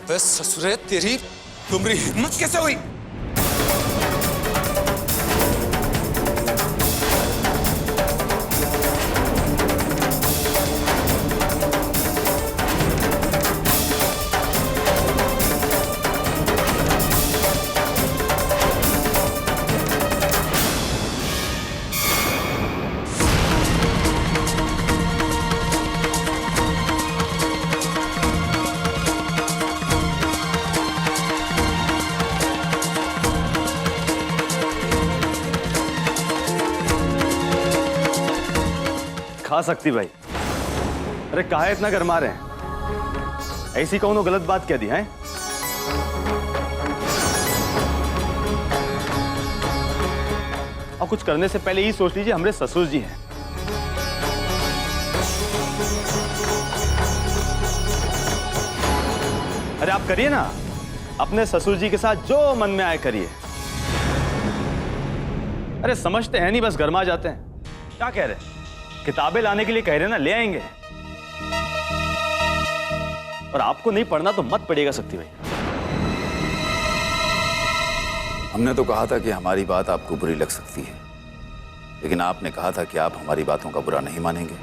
बे ससुरे, तेरी तुम्हारी हिम्मत कैसे हुई? खा सकती भाई। अरे काहे इतना गरमा रहे हैं? ऐसी कौनो गलत बात कह दी है? और कुछ करने से पहले ही सोच लीजिए हमारे ससुर जी हैं। अरे आप करिए ना, अपने ससुर जी के साथ जो मन में आए करिए। अरे समझते हैं नहीं, बस गरमा जाते हैं। क्या कह रहे हैं? किताबें लाने के लिए कह रहे हैं ना, ले आएंगे। और आपको नहीं पढ़ना तो मत पढ़िएगा शक्ति भाई। हमने तो कहा था कि हमारी बात आपको बुरी लग सकती है, लेकिन आपने कहा था कि आप हमारी बातों का बुरा नहीं मानेंगे।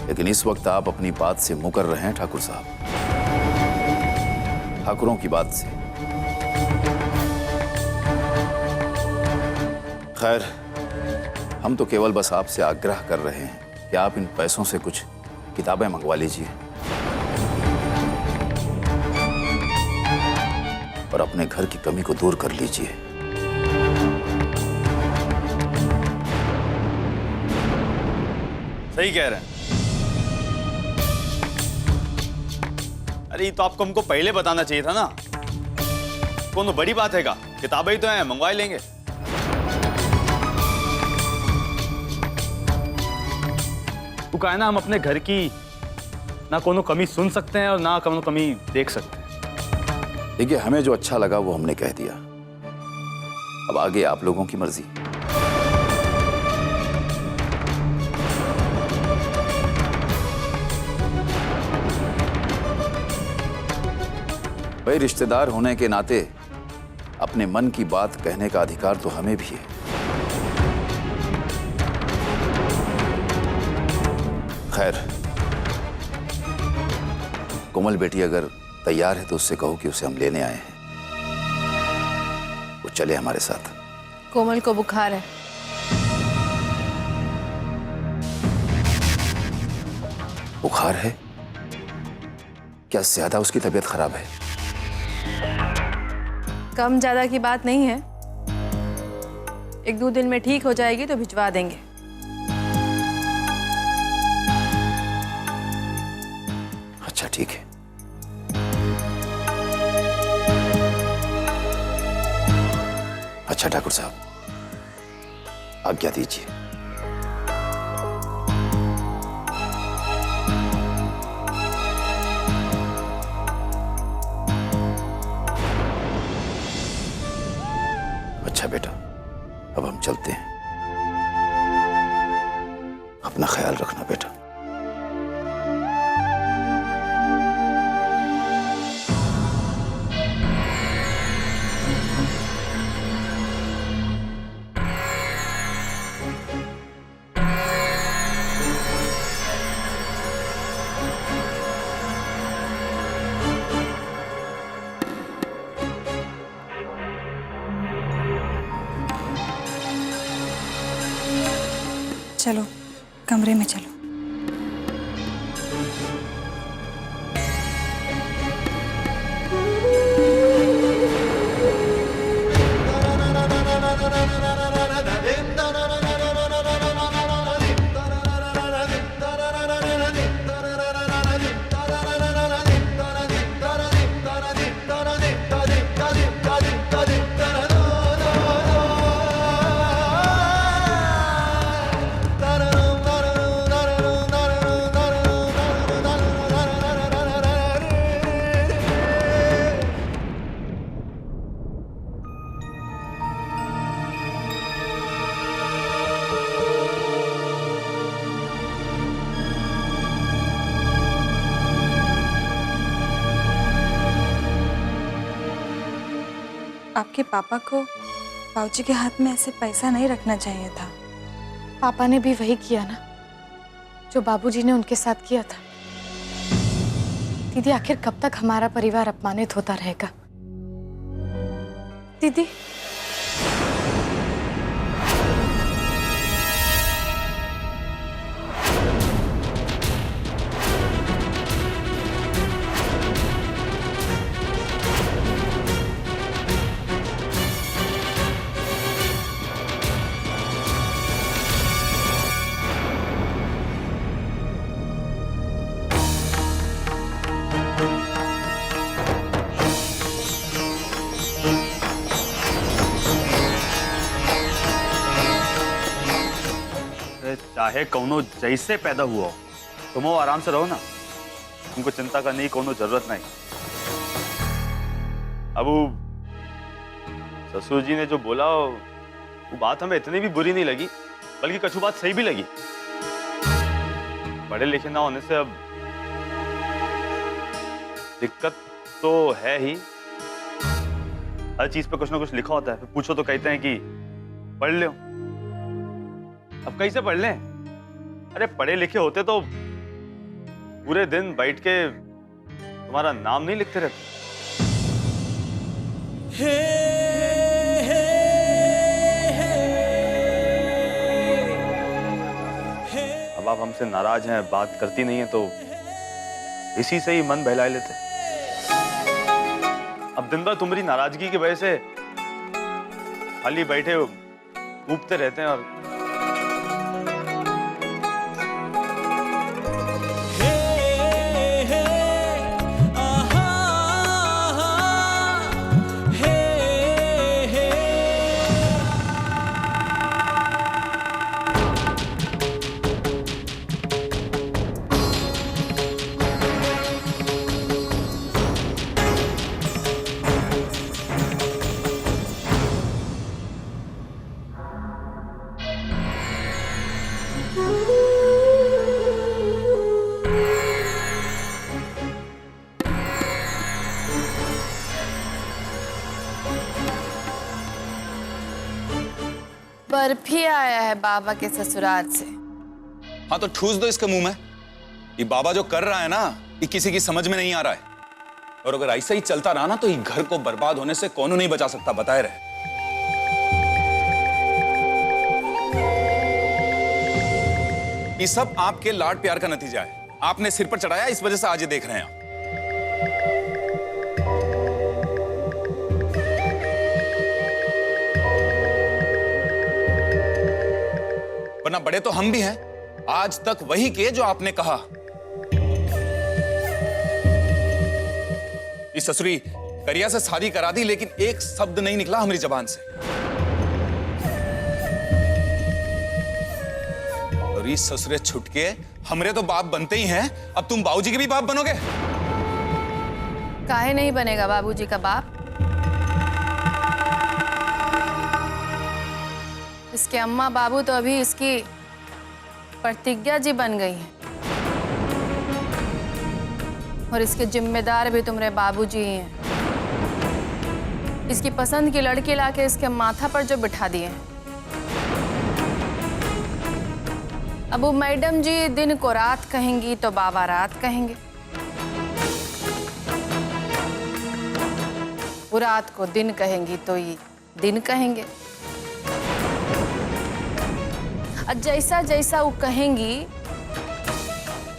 लेकिन इस वक्त आप अपनी बात से मुकर रहे हैं ठाकुर साहब, ठाकुरों की बात से। खैर, हम तो केवल बस आपसे आग्रह कर रहे हैं कि आप इन पैसों से कुछ किताबें मंगवा लीजिए और अपने घर की कमी को दूर कर लीजिए। सही कह रहे हैं। अरे ये तो आपको हमको पहले बताना चाहिए था ना। कौन बड़ी बात है का? किताबें ही तो हैं, मंगवा लेंगे। वो कहा है ना, हम अपने घर की ना कोनो कमी सुन सकते हैं और ना कोनो कमी देख सकते हैं। देखिए, हमें जो अच्छा लगा वो हमने कह दिया। अब आगे आप लोगों की मर्जी। भाई, रिश्तेदार होने के नाते अपने मन की बात कहने का अधिकार तो हमें भी है। खैर, कोमल बेटी अगर तैयार है तो उससे कहो कि उसे हम लेने आए हैं, वो चले हमारे साथ। कोमल को बुखार है। बुखार है? क्या ज्यादा उसकी तबीयत खराब है? कम ज्यादा की बात नहीं है, 1-2 दिन में ठीक हो जाएगी तो भिजवा देंगे। अच्छा, ठीक है। अच्छा ठाकुर साहब, आज्ञा दीजिए। अच्छा बेटा, अब हम चलते हैं। अपना ख्याल रखना बेटा। चलो कमरे में चलो। आपके पापा को बाबूजी के हाथ में ऐसे पैसा नहीं रखना चाहिए था। पापा ने भी वही किया ना जो बाबूजी ने उनके साथ किया था। दीदी, आखिर कब तक हमारा परिवार अपमानित होता रहेगा? दीदी, चाहे कौनो जैसे पैदा हुआ हो, तुम वो आराम से रहो ना। तुमको चिंता करने की कोनो जरूरत नहीं। अब ससुर जी ने जो बोला वो बात हमें इतनी भी बुरी नहीं लगी, बल्कि कछु बात सही भी लगी। पढ़े लिखे ना होने से अब दिक्कत तो है ही। हर चीज पे कुछ ना कुछ लिखा होता है, फिर पूछो तो कहते हैं कि पढ़ लो। अब कैसे पढ़ लें? अरे पढ़े लिखे होते तो पूरे दिन बैठ के तुम्हारा नाम नहीं लिखते रहते। अब आप हमसे नाराज हैं, बात करती नहीं है, तो इसी से ही मन बहला लेते। अब दिन भर तुम्हारी नाराजगी की वजह से खाली बैठे ऊबते रहते हैं। और बर्फी आया है बाबा के ससुराल से। हाँ तो ठूस दो इसके मुंह में। ये बाबा जो कर रहा है ना, ये किसी की समझ में नहीं आ रहा है। और अगर ऐसा ही चलता रहा ना तो ये घर को बर्बाद होने से कौन नहीं बचा सकता, बताए रहे। ये सब आपके लाड प्यार का नतीजा है। आपने सिर पर चढ़ाया, इस वजह से आज ये देख रहे हैं आप। वरना बड़े तो हम भी हैं, आज तक वही किए जो आपने कहा। इस ससुरी करिया से शादी करा दी, लेकिन एक शब्द नहीं निकला हमारी जबान से। और इस ससुरे छुटके हमरे तो बाप बनते ही हैं, अब तुम बाबूजी के भी बाप बनोगे? काहे नहीं बनेगा बाबूजी का बाप? इसके अम्मा बाबू तो अभी इसकी प्रतिज्ञा जी बन गई है, और इसके जिम्मेदार भी तुम्हारे बाबूजी ही हैं। इसकी पसंद की लड़की लाके इसके माथा पर जो बिठा दिए हैं। अब वो मैडम जी दिन को रात कहेंगी तो बाबा रात कहेंगे, वो रात को दिन कहेंगी तो ये दिन कहेंगे। और जैसा जैसा वो कहेंगी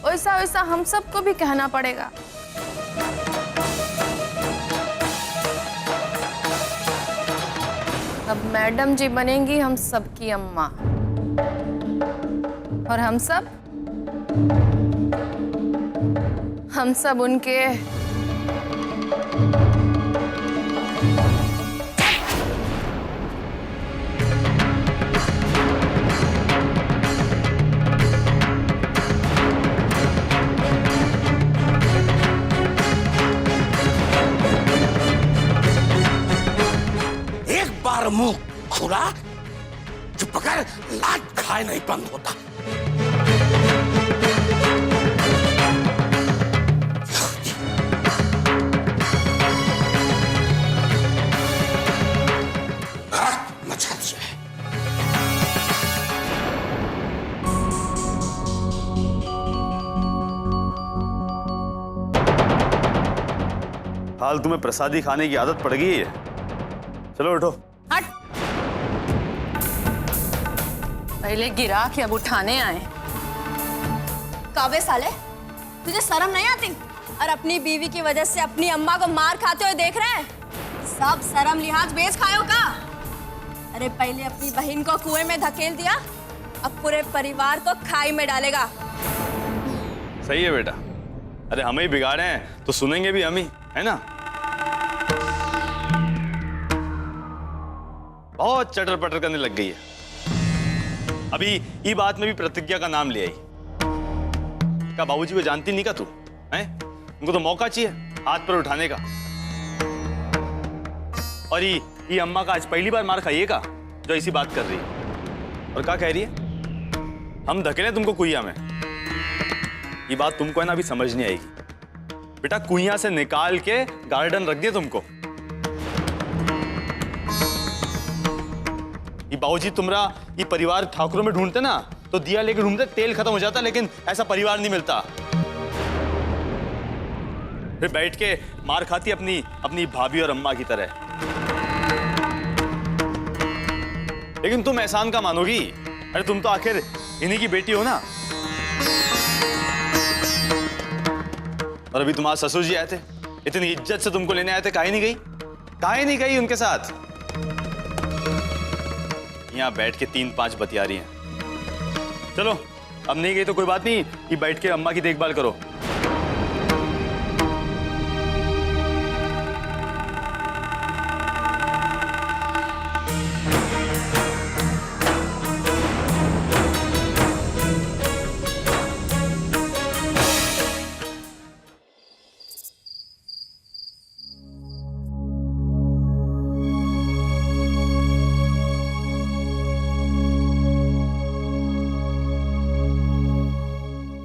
वैसा वैसा हम सबको भी कहना पड़ेगा। अब मैडम जी बनेंगी हम सबकी अम्मा, और हम सब उनके मुंह खुला जो बगैर लात खाए नहीं बंद होता। फालतू में प्रसादी खाने की आदत पड़ गई है। चलो उठो। हट। पहले गिरा के अब उठाने आए। काबे साले, तुझे शर्म नहीं आती? और अपनी बीवी की वजह से अपनी अम्मा को मार खाते हुए देख रहे हैं? सब शर्म लिहाज बेच खाए हो का? अरे पहले अपनी बहन को कुएं में धकेल दिया, अब पूरे परिवार को खाई में डालेगा। सही है बेटा। अरे हम ही बिगाड़े हैं तो सुनेंगे भी हम ही, है ना? बहुत चटर पटर करने लग गई है। अभी ये बात में भी प्रतिज्ञा का नाम ले आई। क्या बाबूजी को जानती नहीं का तू? हैं? उनको तो मौका चाहिए हाथ पर उठाने का। और ये अम्मा का आज पहली बार मार खाइएगा जो ऐसी बात कर रही है। और क्या कह रही है? हम धकेले तुमको कुइया में। ये बात तुमको है ना अभी समझ नहीं आएगी। बेटा कुइया से निकाल के गार्डन रख दिया तुमको। ये बाबूजी तुम्हारा ये परिवार ठाकुरों में ढूंढते ना तो दिया लेके ढूंढते, तेल खत्म हो जाता, लेकिन ऐसा परिवार नहीं मिलता। फिर बैठ के मार खाती अपनी भाभी और अम्मा की तरह। लेकिन तुम एहसान का मानोगी? अरे तुम तो आखिर इन्हीं की बेटी हो ना। और अभी तुम्हारे ससुर जी आए थे, इतनी इज्जत से तुमको लेने आए थे, काहे नहीं गई? काहे नहीं गई उनके साथ? यहाँ बैठ के 3-5 बतिया रही हैं। चलो अब नहीं गई तो कोई बात नहीं, ये बैठ के अम्मा की देखभाल करो।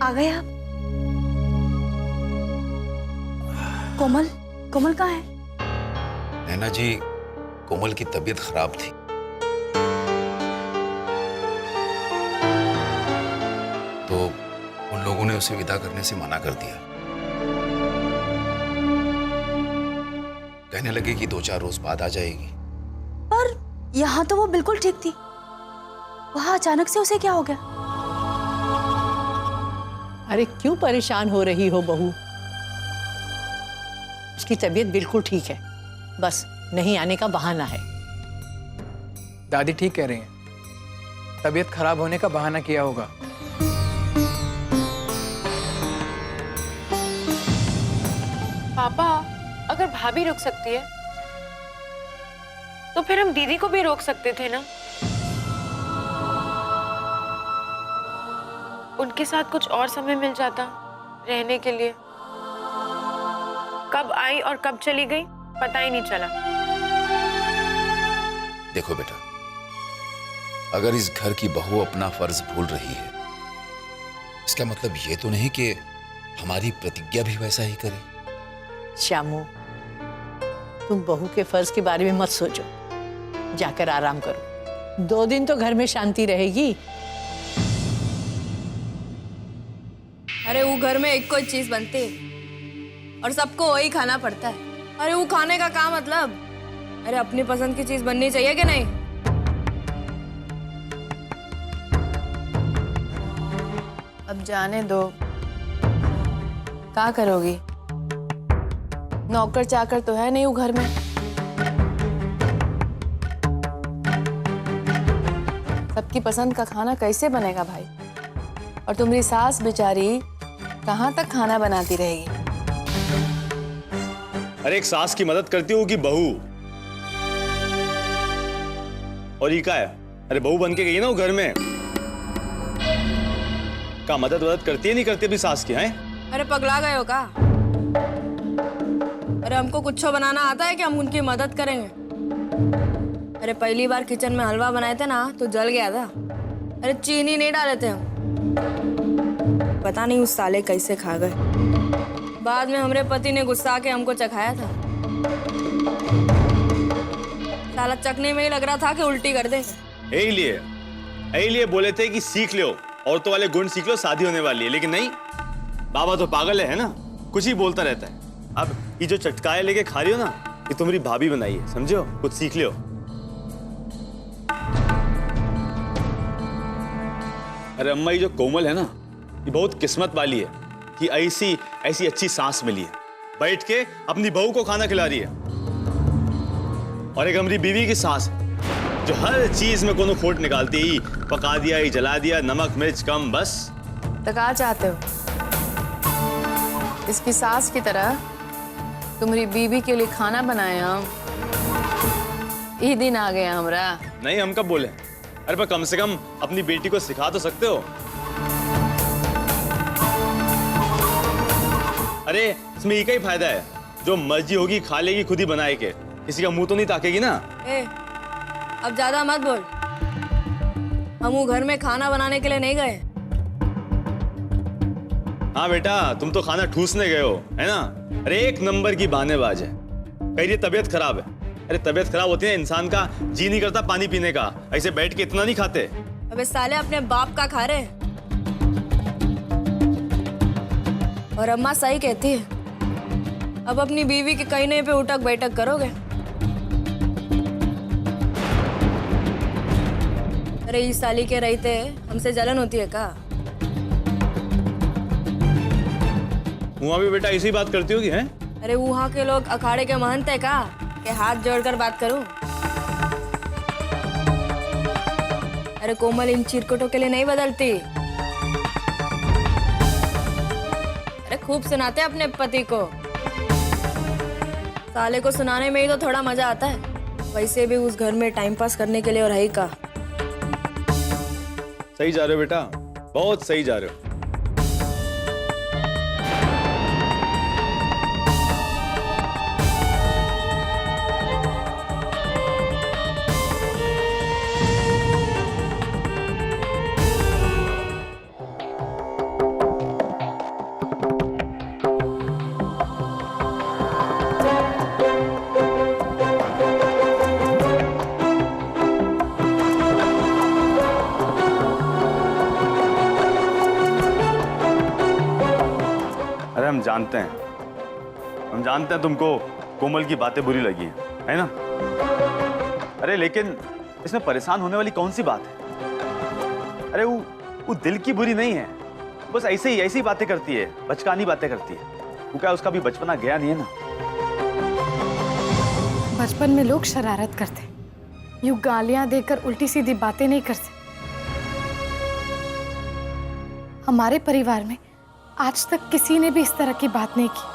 आ गए आप? कोमल, कोमल कहाँ है? नैना जी, कोमल की तबीयत खराब थी, तो उन लोगों ने उसे विदा करने से मना कर दिया। कहने लगे कि 2-4 रोज बाद आ जाएगी। पर यहाँ तो वो बिल्कुल ठीक थी, वहाँ अचानक से उसे क्या हो गया? अरे क्यों परेशान हो रही हो बहू? उसकी तबीयत बिल्कुल ठीक है, बस नहीं आने का बहाना है। दादी ठीक कह रही हैं, तबीयत खराब होने का बहाना किया होगा। पापा, अगर भाभी रुक सकती है तो फिर हम दीदी को भी रोक सकते थे ना। उनके साथ कुछ और समय मिल जाता रहने के लिए। कब आई और कब चली गई पता ही नहीं चला। देखो बेटा, अगर इस घर की बहू अपना फर्ज भूल रही है, इसका मतलब ये तो नहीं कि हमारी प्रतिज्ञा भी वैसा ही करे। श्यामू, तुम बहू के फर्ज के बारे में मत सोचो, जाकर आराम करो। 2 दिन तो घर में शांति रहेगी। अरे वो घर में एक कोई चीज बनती है और सबको वही खाना पड़ता है। अरे वो खाने का क्या मतलब? अरे अपनी पसंद की चीज बननी चाहिए कि नहीं? अब जाने दो, क्या करोगी? नौकर चाकर तो है नहीं वो घर में। सबकी पसंद का खाना कैसे बनेगा भाई? और तुम्हारी सास बेचारी कहाँ तक खाना बनाती रहेगी? अरे एक सास की मदद करती होगी बहू, और ये क्या है? अरे बहू बन के गई ना वो घर में, का मदद करती है नहीं करती अपनी सास की? हैं? अरे पगला गए हो का? अरे हमको कुछ बनाना आता है कि हम उनकी मदद करेंगे? अरे पहली बार किचन में हलवा बनाए थे ना तो जल गया था। अरे चीनी नहीं डाले थे हम, पता नहीं उस साले कैसे खा गए। बाद में हमारे पति ने गुस्सा के हमको चखाया था। साला चखने में ही लग रहा था कि उल्टी कर दे। यही लिए बोले थे कि सीख लो, औरतों वाले गुण सीख लो, शादी होने वाली है। लेकिन नहीं, बाबा तो पागल है ना, कुछ ही बोलता रहता है। अब ये जो चटकाए लेके खा रही हो ना, ये तुम्हारी भाभी बनाई है, समझो? कुछ सीख लियो। अरे अम्मा, ये जो कोमल है ना, ये बहुत किस्मत वाली है कि ऐसी ऐसी अच्छी सांस मिली है। बैठ के अपनी बहू को खाना खिला रही है। और एक हमारी बीवी की सांस है जो हर चीज में कोनो खोट निकालती है। पका दिया, ये जला दिया, नमक मिर्च कम, बस। तो क्या चाहते हो? इसकी सास की तरह तुम्हारी बीवी के लिए खाना बनाया हम। ये दिन आ गया हमरा। नहीं, हम कब बोले? अरे पर कम से कम अपनी बेटी को सिखा तो सकते हो। अरे इसमें एक ही फायदा है, जो मर्जी होगी खा लेगी, खुद ही बनाए के, किसी का मुंह तो नहीं ताकेगी ना। अब ज्यादा मत बोल। हम घर में खाना बनाने के लिए नहीं गए। हाँ बेटा, तुम तो खाना ठूसने गए हो, है ना? अरे एक नंबर की बहानेबाज है। कह रही है तबीयत खराब है। अरे तबीयत खराब होती है, इंसान का जी नहीं करता पानी पीने का। ऐसे बैठ के इतना नहीं खाते। अबे साले, अपने बाप का खा रहे। और अम्मा सही कहती है, अब अपनी बीवी के कहने पे उठक बैठक करोगे। अरे इस साली के रहते हमसे जलन होती है का? वहां भी बेटा ऐसी बात करती होगी, हैं? अरे वहाँ के लोग अखाड़े के महंत है का कि हाथ जोड़कर बात करूं? अरे कोमल इन चिरकुटों के लिए नहीं बदलती। अरे खूब सुनाते हैं अपने पति को। साले को सुनाने में ही तो थोड़ा मजा आता है, वैसे भी उस घर में टाइम पास करने के लिए और है का। सही जा रहे हो बेटा, बहुत सही जा रहे हो। हम जानते हैं तुमको कोमल की बातें बुरी लगी हैं, है ना? अरे लेकिन इसमें परेशान होने वाली कौन सी बात है? अरे वो दिल की बुरी नहीं है, बस ऐसी बातें करती है, बचकानी बातें करती है। वो क्या उसका भी बचपना गया नहीं है ना? बचपन में लोग शरारत करते, यूं गालियां देकर उल्टी सीधी बातें नहीं करते। हमारे परिवार में आज तक किसी ने भी इस तरह की बात नहीं की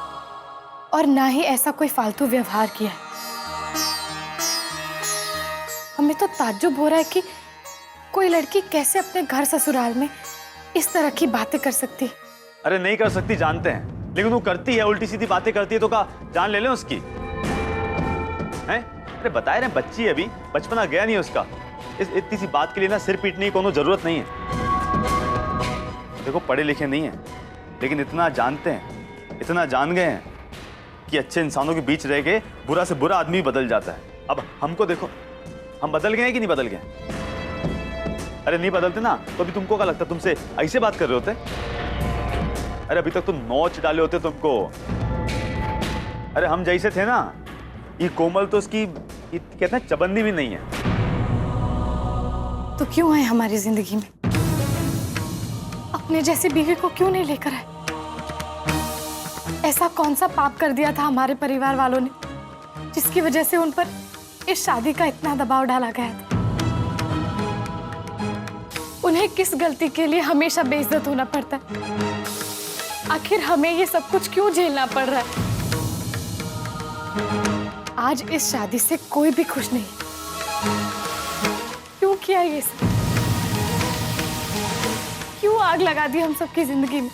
और ना ही ऐसा कोई फालतू व्यवहार किया है। हमें तो ताज्जुब हो रहा है कि कोई लड़की कैसे अपने घर ससुराल में इस तरह की बातें कर सकती है। अरे नहीं कर सकती जानते हैं, लेकिन वो करती है, उल्टी सीधी बातें करती है, तो का जान ले लें उसकी, हैं? अरे बताए रहे बच्ची है, अभी बचपना गया नहीं उसका। इस इतनी सी बात के लिए ना सिर पीटने की कोनो जरूरत नहीं है। देखो पढ़े लिखे नहीं है, लेकिन इतना जानते हैं, इतना जान गए हैं कि अच्छे इंसानों के बीच रह के बुरा से बुरा आदमी बदल जाता है। अब हमको देखो, हम बदल गए कि नहीं बदल गए? अरे नहीं बदलते ना तो अभी तुमको क्या लगता है तुमसे ऐसे बात कर रहे होते? अरे अभी तक तो नोच डाले होते तुमको। अरे हम जैसे थे ना, ये कोमल तो उसकी कहते हैं चबन्नी भी नहीं है। तो क्यों है हमारी जिंदगी में? अपने जैसी बीवी को क्यों नहीं लेकर आए? ऐसा कौन सा पाप कर दिया था हमारे परिवार वालों ने जिसकी वजह से उन पर इस शादी का इतना दबाव डाला गया था? उन्हें किस गलती के लिए हमेशा बेइज्जत होना पड़ता है? आखिर हमें ये सब कुछ क्यों झेलना पड़ रहा है? आज इस शादी से कोई भी खुश नहीं। क्यों किया ये सब? क्यों आग लगा दी हम सबकी जिंदगी में?